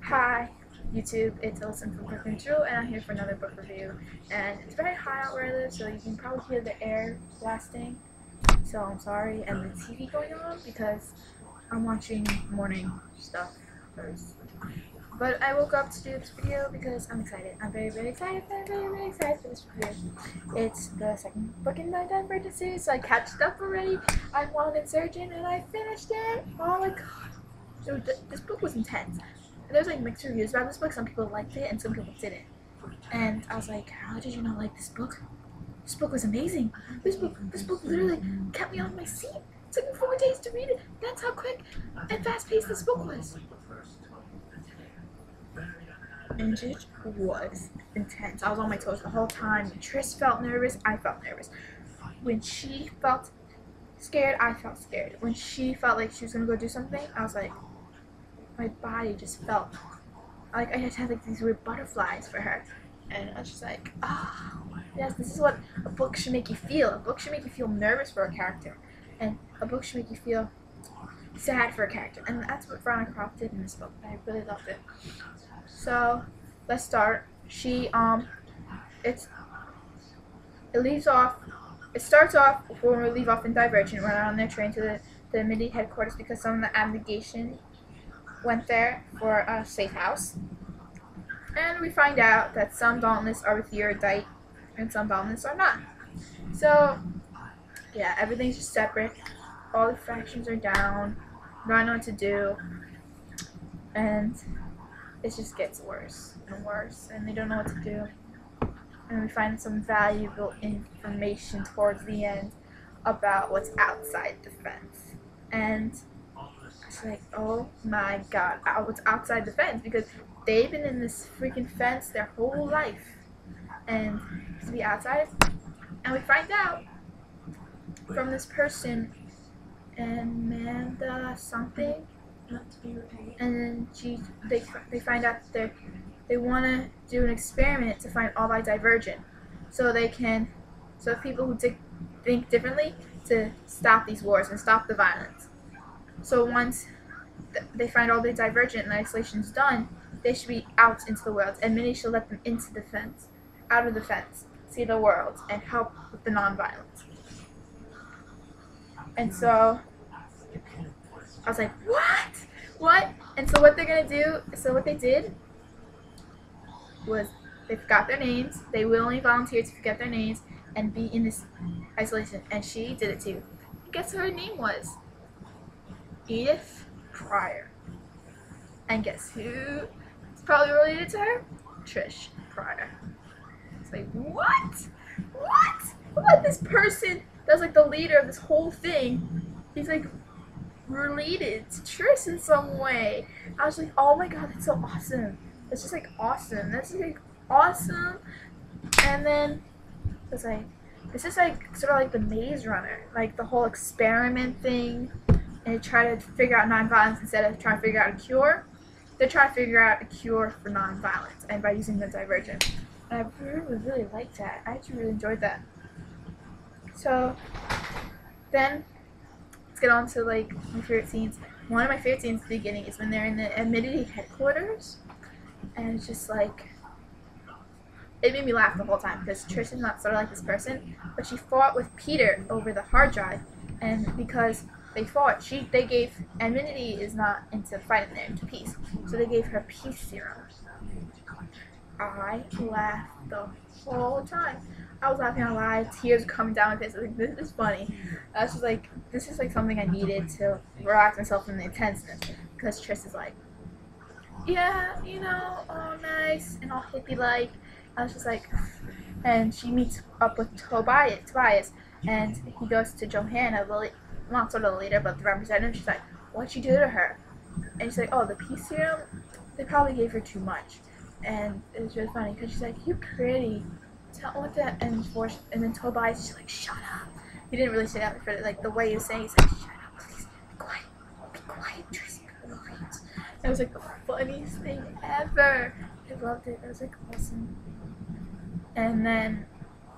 Hi, YouTube, it's Ellison from Quick and True, and I'm here for another book review. And it's very hot out where I live, so you can probably hear the air blasting. So I'm sorry, and the TV going on because I'm watching morning stuff first. But I woke up to do this video because I'm excited. I'm very, very excited. Very excited for this review. It's the second book in the Divergent series, so I catched up already. I'm on Insurgent, and I finished it. Oh my god. This book was intense. There's like mixed reviews about this book. Some people liked it and some people didn't. And I was like, how did you not like this book? This book was amazing. This book literally kept me on my seat. It took me 4 days to read it. That's how quick and fast paced this book was. And it was intense. I was on my toes the whole time. Trish felt nervous. I felt nervous. When she felt scared, I felt scared. When she felt like she was gonna go do something, I was like, my body just felt like I just had like these weird butterflies for her, and I was just like, oh yes, this is what a book should make you feel. A book should make you feel nervous for a character, and a book should make you feel sad for a character, and that's what Veronica Croft did in this book. I really loved it. So let's start. It starts off when we leave off in Divergent. We're on their train to the MIDI headquarters because some of the abnegation went there for a safe house, and we find out that some Dauntless are with Erudite and some Dauntless are not. So yeah, everything's just separate. All the factions are down. They don't know what to do, and it just gets worse and worse, and they don't know what to do. And we find some valuable information towards the end about what's outside the fence, and it's like, oh my god, what's outside the fence? Because they've been in this freaking fence their whole life, and to be outside, and we find out from this person, Amanda something, and then they find out that they want to do an experiment to find all by Divergent, so people who think differently, to stop these wars and stop the violence. So once they find all the Divergent and the isolation's done, they should be out into the world, and Minnie should let them into the fence, out of the fence, see the world, and help with the non-violence. And so I was like, what? And so what they're gonna do? So what they did was they forgot their names. They willingly volunteered to forget their names and be in this isolation, and she did it too. Guess what her name was? Edith Pryor. And guess who is probably related to her? Trish Pryor. It's like, what? This person that's like the leader of this whole thing, he's like related to Trish in some way. I was like, oh my god, that's so awesome. That's just like awesome. That's like awesome. And then it's like, this is like sort of like the Maze Runner, like the whole experiment thing, and they try to figure out nonviolence instead of trying to figure out a cure. They're trying to figure out a cure for nonviolence, and by using the Divergent. And I really liked that. I actually really enjoyed that. So then let's get on to like my favorite scenes. One of my favorite scenes at the beginning is when they're in the MIDI headquarters, and it's just like, it made me laugh the whole time because Trish is not sort of like this person, but she fought with Peter over the hard drive, and because they fought, and Minnie is not into fighting, they're into peace, so they gave her peace serum. I laughed the whole time. I was laughing out loud, tears coming down my face. I was like, this is funny. I was just like, this is like something I needed to relax myself from the intenseness, because Trish is like, yeah, you know, all nice and all hippie-like. I was just like, and she meets up with Tobias, and he goes to Johanna, not sort of the leader, but the representative. She's like, what'd you do to her? And she's like, oh, the peace serum? They probably gave her too much. And it was really funny, because she's like, you're pretty. Tell what that, and then Tobias is like, shut up. He didn't really say that, but like the way he was saying, he's like, shut up, please, be quiet, Tracy, be quiet. It was like the funniest thing ever. I loved it. It was like awesome. And then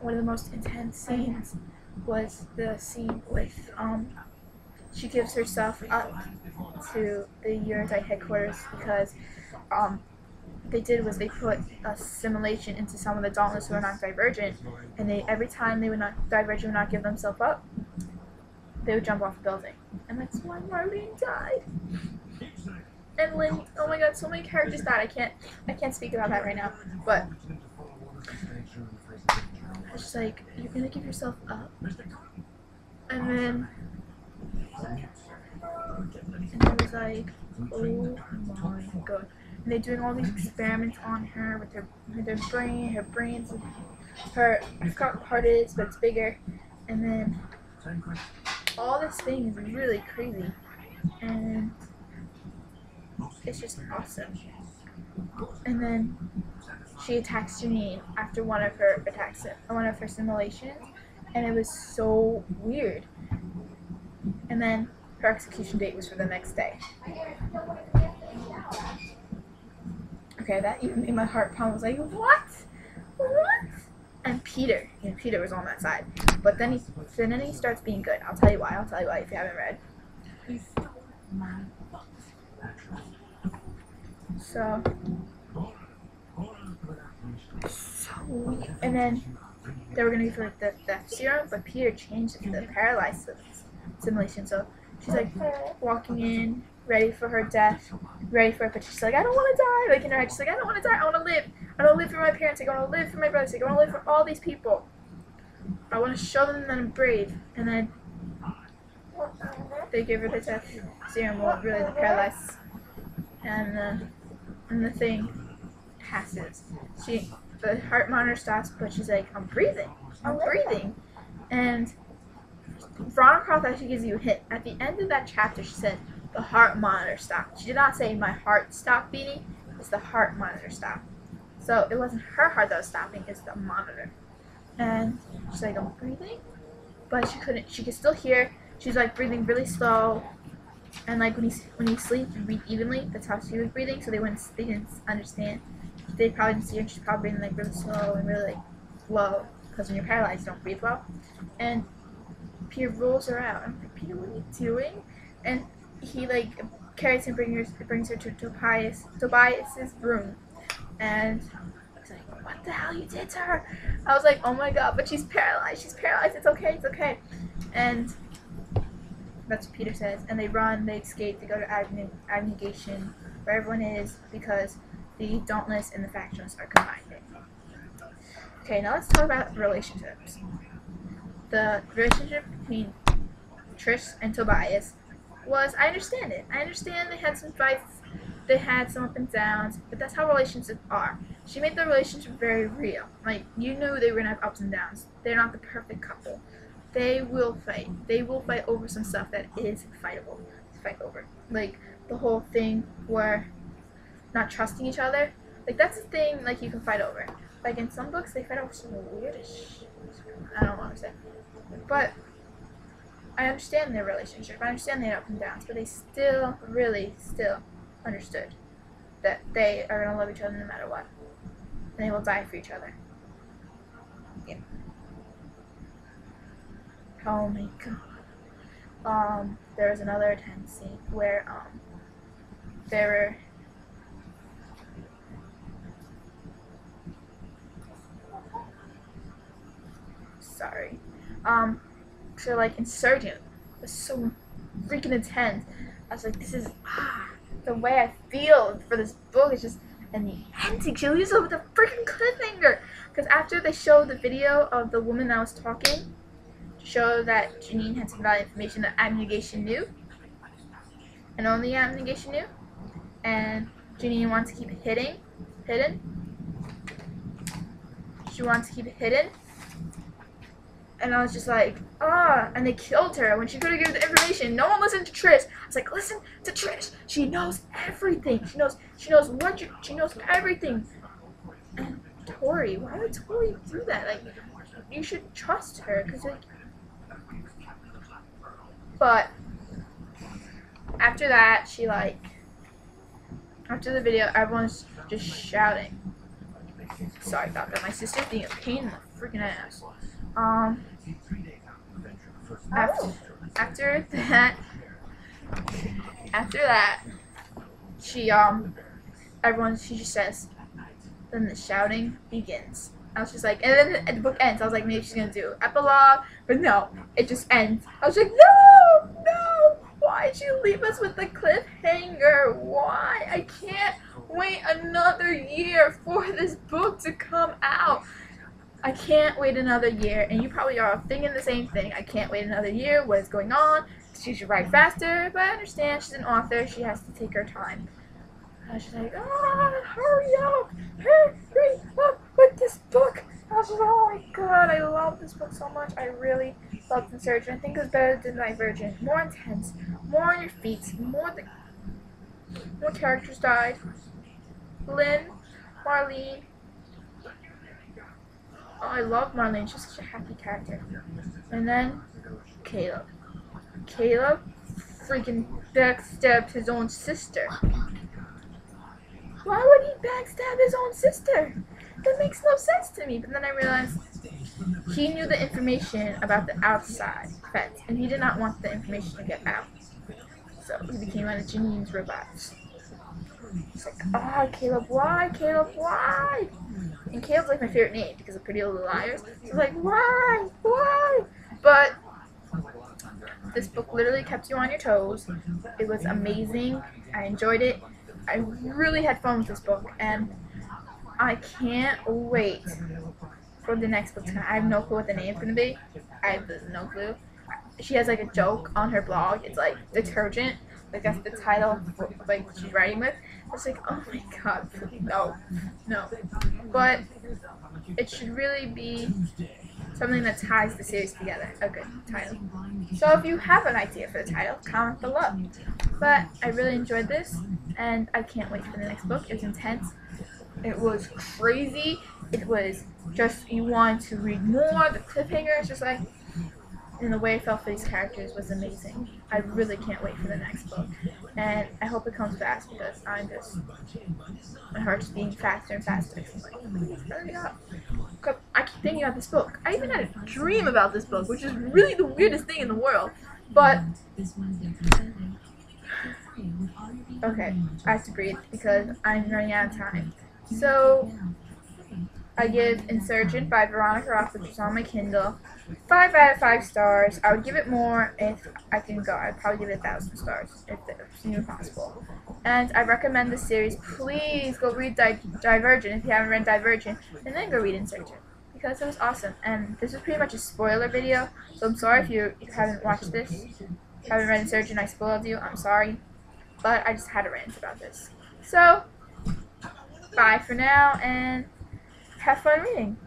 one of the most intense scenes was the scene with she gives herself up to the ughh headquarters because they did was they put a simulation into some of the dauntless who are not divergent, and every time they would not divergent would not give themselves up, they would jump off the building, and that's why Marlene died. And Lynn, oh my god, so many characters died. I can't speak about that right now, but it's just like, you're gonna give yourself up, and then it was like, oh my god. And they're doing all these experiments on her with her brain, her brains, her, I forgot what part it is, but it's bigger. And then all this thing is really crazy, and it's just awesome. And then she attacks Janine after one of her attacks, one of her simulations, and it was so weird. And then her execution date was for the next day. Okay, that even made my heart pound. I was like, what? What? And Peter was on that side. But then he starts being good. I'll tell you why if you haven't read. So and then they were gonna be for the death serum, but Peter changed it to the paralyzed simulation. So she's like walking in, ready for her death, ready for it, but she's like, I don't want to die. Like in her head, she's like, I don't want to die. I want to live. I don't live for my parents. I want to live for my brothers. I want to live for all these people. I want to show them that I'm brave. And then they give her the death serum, well, really the paralyzed, and the thing passes. The heart monitor stops, but she's like, I'm breathing. And Veronica actually gives you a hint. At the end of that chapter, she said, the heart monitor stopped. She did not say my heart stopped beating. It's the heart monitor stopped. So it wasn't her heart that was stopping. It's the monitor. And she's like, I'm breathing, but she could still hear. She's like breathing really slow, and like when you sleep, you breathe evenly. That's how she was breathing. So they didn't understand. They probably didn't see her. She's probably breathing like really slow and really like low, because when you're paralyzed, you don't breathe well. And Peter rolls her out. I'm like, Peter, what are you doing? And he like carries and brings her to Tobias's room, and he's like, what the hell you did to her? I was like, oh my god, but she's paralyzed, it's okay. And that's what Peter says, and they escape, they go to abnegation, where everyone is, because the Dauntless and the factions are combined. Okay, now let's talk about relationships. The relationship between Trish and Tobias I understand it. I understand they had some fights, they had some up and downs, but that's how relationships are. She made the relationship very real. Like, you knew they were going to have ups and downs. They're not the perfect couple. They will fight. They will fight over some stuff that is fightable to fight over. Like, the whole thing where not trusting each other. Like, that's a thing, like, you can fight over. Like, in some books, they fight over some weirdish. I don't want to say. But I understand their relationship. I understand they had ups and downs, but they still understood that they are gonna love each other no matter what. And they will die for each other. Yeah. Oh my god. There was another tense scene where there were so like insurgent was so freaking intense. I was like, this is the way I feel for this book is just, and the ending, she leaves it with a freaking cliffhanger. Because after they showed the video of the woman that was talking, to show that Janine had some valuable information that Abnegation knew, and only Abnegation knew, and Janine wants to keep it hidden. She wants to keep it hidden. And I was just like, and they killed her when she could have given the information. No one listened to Trish. I was like, listen to Trish. She knows everything. She knows everything. And Tori, why would Tori do that? Like, you should trust her, cause like. But after that, after the video, everyone's just shouting. Sorry about that. My sister's being a pain in the freaking ass. After that, After that, she just says, then the shouting begins. I was just like, and then the book ends. I was like, maybe she's gonna do epilogue, but no, it just ends. I was like, no, why'd you leave us with the cliffhanger? Why? I can't wait another year for this book to come out. I can't wait another year, and you probably are thinking the same thing. I can't wait another year. What is going on? She should write faster, but I understand she's an author. She has to take her time. I was just like, hurry up with this book. I was just like, oh my god, I love this book so much. I really loved Insurgent. I think it was better than Divergent. More intense, more on your feet, more characters died. Lynn, Marlene. Oh, I love Marlene. She's such a happy character. And then Caleb. Caleb freaking backstabbed his own sister. Why would he backstab his own sister? That makes no sense to me. But then I realized he knew the information about the outside fence, and he did not want the information to get out. So he became one of Janine's robots. It's like, Caleb, why? Caleb, why? And Caleb's like my favorite name because of Pretty Little Liars. So I was like, why? Why? But this book literally kept you on your toes. It was amazing. I enjoyed it. I really had fun with this book, and I can't wait for the next book tonight. I have no clue what the name's gonna be. I have no clue. She has like a joke on her blog. It's like detergent. Like that's the title like she's writing with. It's like, oh my god, no. But it should really be something that ties the series together. A good title. So if you have an idea for the title, comment below. But I really enjoyed this, and I can't wait for the next book. It was intense. It was crazy. It was just, you want to read more. The cliffhanger is just like, and the way I felt for these characters was amazing. I really can't wait for the next book. And I hope it comes fast because my heart's beating faster and faster. So like, please hurry up. I keep thinking about this book. I even had a dream about this book, which is really the weirdest thing in the world. But, okay, I have to breathe because I'm running out of time. So, I give Insurgent by Veronica Roth, which is on my Kindle, 5 out of 5 stars. I would give it more if I can go. I'd probably give it 1,000 stars if it's even possible. And I recommend this series. Please go read Divergent if you haven't read Divergent, and then go read Insurgent because it was awesome. And this is pretty much a spoiler video, so I'm sorry if you haven't watched this, haven't read Insurgent, I spoiled you. I'm sorry, but I just had a rant about this. So, bye for now, and have fun reading.